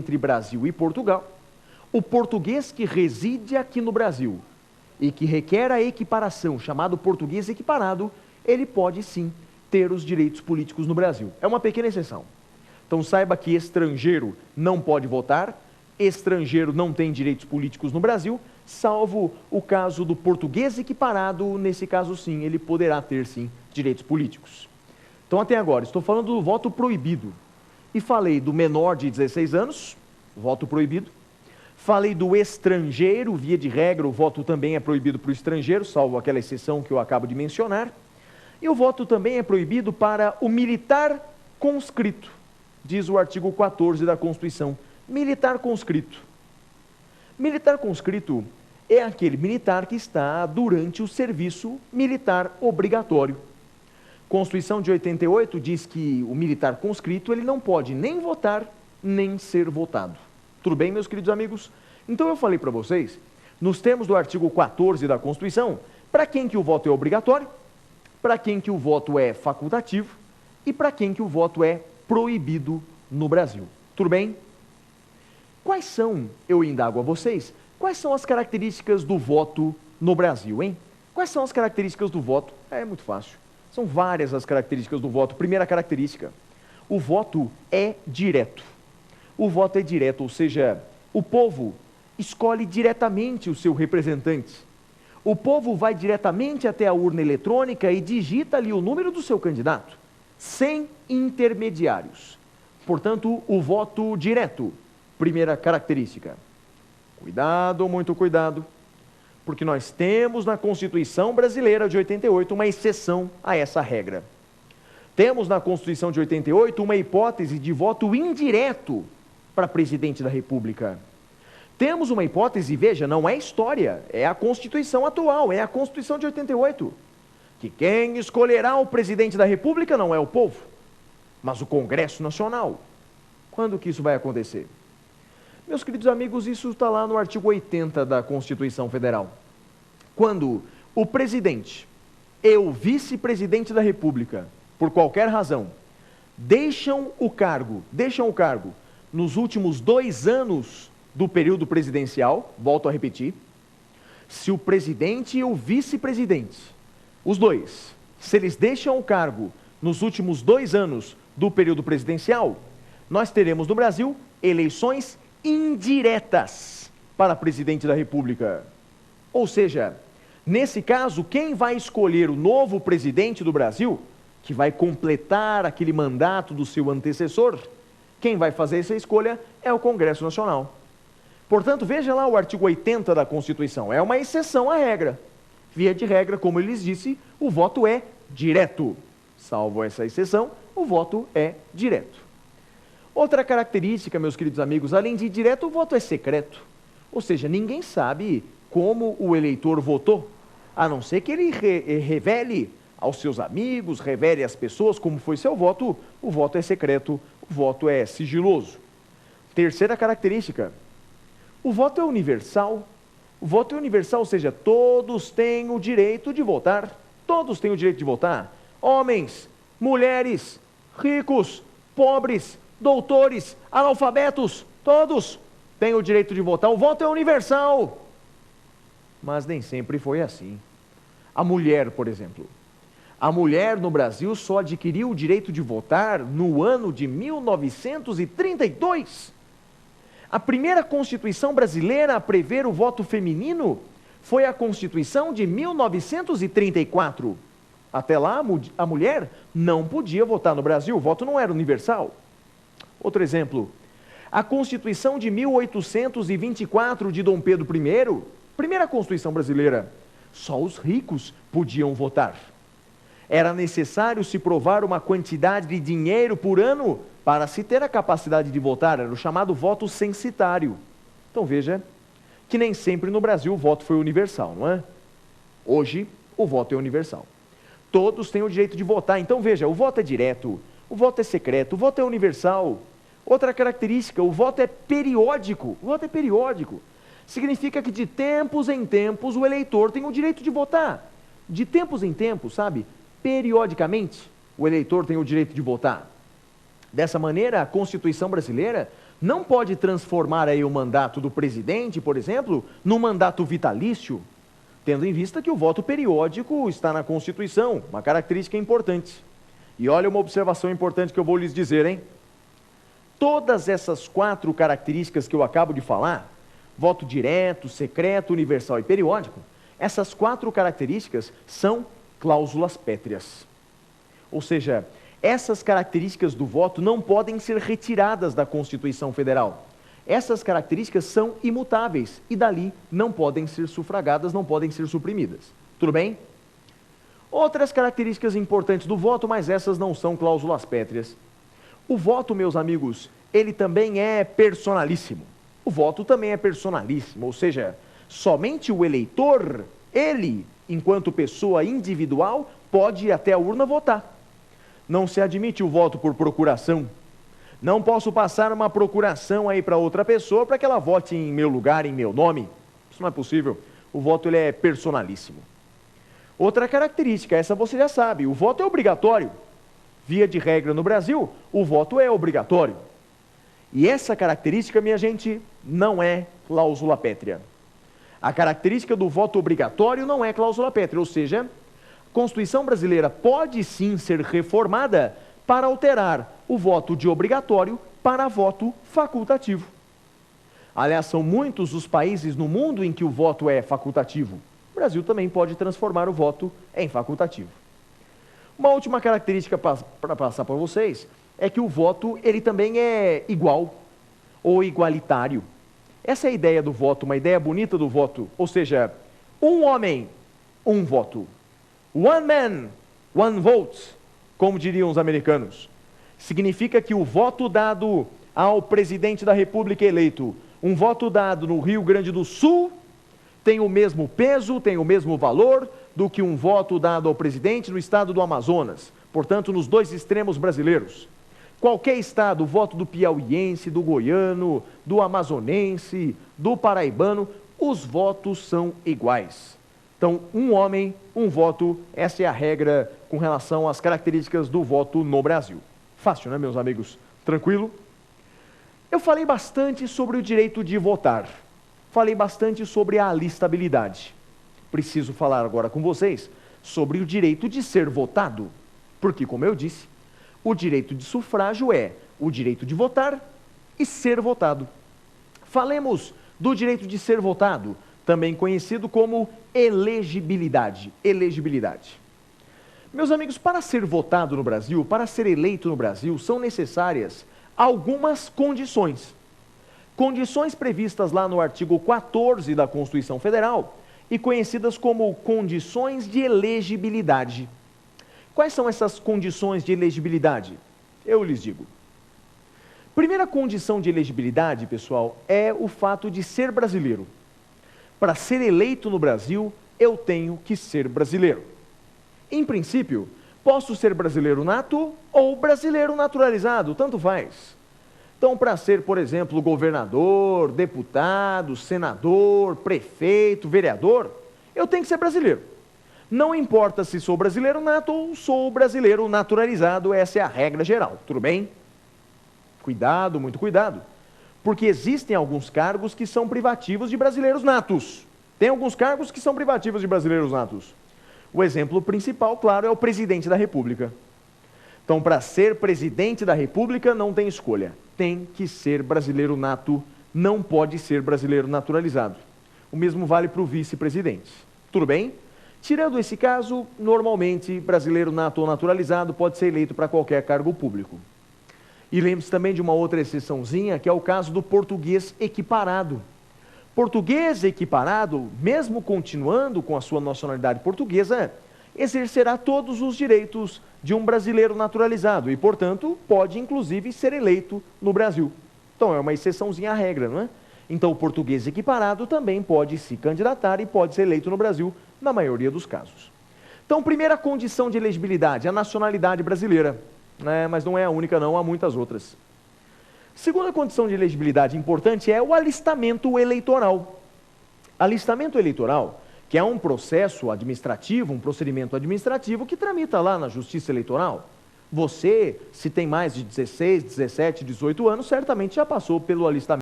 entre Brasil e Portugal, o português que reside aqui no Brasil e que requer a equiparação, chamado português equiparado, ele pode sim ter os direitos políticos no Brasil. É uma pequena exceção. Então saiba que estrangeiro não pode votar, estrangeiro não tem direitos políticos no Brasil, salvo o caso do português equiparado, nesse caso sim, ele poderá ter sim direitos políticos. Então até agora, estou falando do voto proibido. E falei do menor de 16 anos, voto proibido. Falei do estrangeiro, via de regra, o voto também é proibido para o estrangeiro, salvo aquela exceção que eu acabo de mencionar. E o voto também é proibido para o militar conscrito, diz o artigo 14 da Constituição. Militar conscrito. Militar conscrito é aquele militar que está durante o serviço militar obrigatório. Constituição de 88 diz que o militar conscrito ele não pode nem votar, nem ser votado. Tudo bem, meus queridos amigos? Então eu falei para vocês, nos termos do artigo 14 da Constituição, para quem que o voto é obrigatório, para quem que o voto é facultativo e para quem que o voto é proibido no Brasil. Tudo bem? Quais são, eu indago a vocês, quais são as características do voto no Brasil, hein? Quais são as características do voto? É muito fácil. São várias as características do voto. Primeira característica, o voto é direto. O voto é direto, ou seja, o povo escolhe diretamente o seu representante. O povo vai diretamente até a urna eletrônica e digita ali o número do seu candidato, sem intermediários. Portanto, o voto direto, primeira característica. Cuidado, muito cuidado, porque nós temos na Constituição Brasileira de 88 uma exceção a essa regra. Temos na Constituição de 88 uma hipótese de voto indireto para presidente da República. Temos uma hipótese, veja, não é história, é a Constituição atual, é a Constituição de 88, que quem escolherá o presidente da República não é o povo, mas o Congresso Nacional. Quando que isso vai acontecer? Meus queridos amigos, isso está lá no artigo 80 da Constituição Federal. Quando o presidente e o vice-presidente da República, por qualquer razão, deixam o cargo nos últimos 2 anos do período presidencial, volto a repetir, se o presidente e o vice-presidente, os dois, se eles deixam o cargo nos últimos 2 anos do período presidencial, nós teremos no Brasil eleições indiretas para presidente da República. Ou seja, nesse caso, quem vai escolher o novo presidente do Brasil, que vai completar aquele mandato do seu antecessor, quem vai fazer essa escolha é o Congresso Nacional. Portanto, veja lá o artigo 80 da Constituição, é uma exceção à regra. Via de regra, como eu lhes disse, o voto é direto. Salvo essa exceção, o voto é direto. Outra característica, meus queridos amigos, além de direto, o voto é secreto. Ou seja, ninguém sabe como o eleitor votou, a não ser que ele revele aos seus amigos, revele às pessoas como foi seu voto, o voto é secreto, o voto é sigiloso. Terceira característica, o voto é universal. O voto é universal, ou seja, todos têm o direito de votar. Todos têm o direito de votar. Homens, mulheres, ricos, pobres, doutores, analfabetos, todos têm o direito de votar. O voto é universal. Mas nem sempre foi assim. A mulher, por exemplo. A mulher no Brasil só adquiriu o direito de votar no ano de 1932. A primeira Constituição brasileira a prever o voto feminino foi a Constituição de 1934. Até lá, a mulher não podia votar no Brasil, o voto não era universal. Outro exemplo, a Constituição de 1824 de Dom Pedro I, primeira Constituição brasileira, só os ricos podiam votar. Era necessário se provar uma quantidade de dinheiro por ano para se ter a capacidade de votar, era o chamado voto censitário. Então veja que nem sempre no Brasil o voto foi universal, não é? Hoje o voto é universal. Todos têm o direito de votar, então veja, o voto é direto, o voto é secreto, o voto é universal. Outra característica, o voto é periódico. O voto é periódico. Significa que de tempos em tempos o eleitor tem o direito de votar. De tempos em tempos, sabe? Periodicamente, o eleitor tem o direito de votar. Dessa maneira, a Constituição brasileira não pode transformar aí o mandato do presidente, por exemplo, num mandato vitalício, tendo em vista que o voto periódico está na Constituição, uma característica importante. E olha uma observação importante que eu vou lhes dizer, hein? Todas essas 4 características que eu acabo de falar, voto direto, secreto, universal e periódico, essas 4 características são cláusulas pétreas. Ou seja, essas características do voto não podem ser retiradas da Constituição Federal. Essas características são imutáveis e dali não podem ser sufragadas, não podem ser suprimidas. Tudo bem? Outras características importantes do voto, mas essas não são cláusulas pétreas. O voto, meus amigos, ele também é personalíssimo. O voto também é personalíssimo, ou seja, somente o eleitor, ele, enquanto pessoa individual, pode ir até a urna votar. Não se admite o voto por procuração. Não posso passar uma procuração aí para outra pessoa para que ela vote em meu lugar, em meu nome. Isso não é possível. O voto ele é personalíssimo. Outra característica, essa você já sabe, o voto é obrigatório. Via de regra no Brasil, o voto é obrigatório. E essa característica, minha gente, não é cláusula pétrea. A característica do voto obrigatório não é cláusula pétrea, ou seja, a Constituição brasileira pode sim ser reformada para alterar o voto de obrigatório para voto facultativo. Aliás, são muitos os países no mundo em que o voto é facultativo. O Brasil também pode transformar o voto em facultativo. Uma última característica para passar para vocês é que o voto ele também é igual ou igualitário. Essa é a ideia do voto, uma ideia bonita do voto, ou seja, um homem, um voto. One man, one vote, como diriam os americanos. Significa que o voto dado ao presidente da República eleito, um voto dado no Rio Grande do Sul, tem o mesmo peso, tem o mesmo valor do que um voto dado ao presidente no estado do Amazonas, portanto, nos 2 extremos brasileiros. Qualquer estado, o voto do piauiense, do goiano, do amazonense, do paraibano, os votos são iguais. Então, um homem, um voto, essa é a regra com relação às características do voto no Brasil. Fácil, né, meus amigos? Tranquilo? Eu falei bastante sobre o direito de votar. Falei bastante sobre a alistabilidade. Preciso falar agora com vocês sobre o direito de ser votado. Porque, como eu disse, o direito de sufrágio é o direito de votar e ser votado. Falemos do direito de ser votado, também conhecido como elegibilidade. Elegibilidade. Meus amigos, para ser votado no Brasil, para ser eleito no Brasil, são necessárias algumas condições. Condições previstas lá no artigo 14 da Constituição Federal e conhecidas como condições de elegibilidade. Quais são essas condições de elegibilidade? Eu lhes digo. Primeira condição de elegibilidade, pessoal, é o fato de ser brasileiro. Para ser eleito no Brasil, eu tenho que ser brasileiro. Em princípio, posso ser brasileiro nato ou brasileiro naturalizado, tanto faz. Então, para ser, por exemplo, governador, deputado, senador, prefeito, vereador, eu tenho que ser brasileiro. Não importa se sou brasileiro nato ou sou brasileiro naturalizado, essa é a regra geral, tudo bem? Cuidado, muito cuidado, porque existem alguns cargos que são privativos de brasileiros natos. Tem alguns cargos que são privativos de brasileiros natos. O exemplo principal, claro, é o presidente da República. Então, para ser presidente da República, não tem escolha. Tem que ser brasileiro nato, não pode ser brasileiro naturalizado. O mesmo vale para o vice-presidente. Tudo bem? Tirando esse caso, normalmente, brasileiro nato ou naturalizado pode ser eleito para qualquer cargo público. E lembre-se também de uma outra exceçãozinha, que é o caso do português equiparado. Português equiparado, mesmo continuando com a sua nacionalidade portuguesa, exercerá todos os direitos de um brasileiro naturalizado e, portanto, pode inclusive ser eleito no Brasil. Então, é uma exceçãozinha à regra, não é? Então, o português equiparado também pode se candidatar e pode ser eleito no Brasil, na maioria dos casos. Então, primeira condição de elegibilidade, a nacionalidade brasileira, né? Mas não é a única não, há muitas outras. Segunda condição de elegibilidade importante é o alistamento eleitoral. Alistamento eleitoral, que é um processo administrativo, um procedimento administrativo que tramita lá na Justiça Eleitoral. Você, se tem mais de 16, 17, 18 anos, certamente já passou pelo alistamento